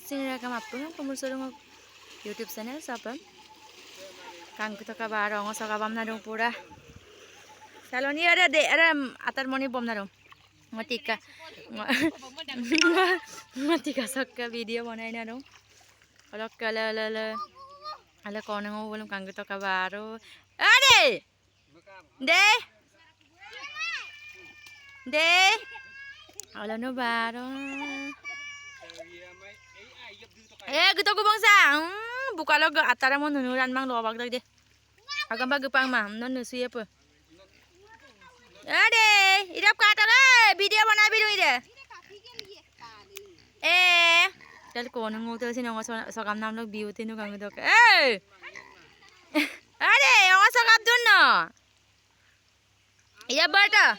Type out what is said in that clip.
siniragam apun kumursurung YouTube channel sapam kangku toka ba rongo soka bam na dong pura saloni ada de ada atar moni bom na dong matika matika sokka video banai na dong alok kala ala kono ngo bolum kangku toka baro ade de ala no baro gitu ko bangsa buka lo atara mo nunuran mang lobak dag de agam bag pang ma non nusuye po ade idap kata le video bana video ide dal ko nang ngoto sinong so kam nam lo beauty no kang dok ade ang so kap dun no ida bata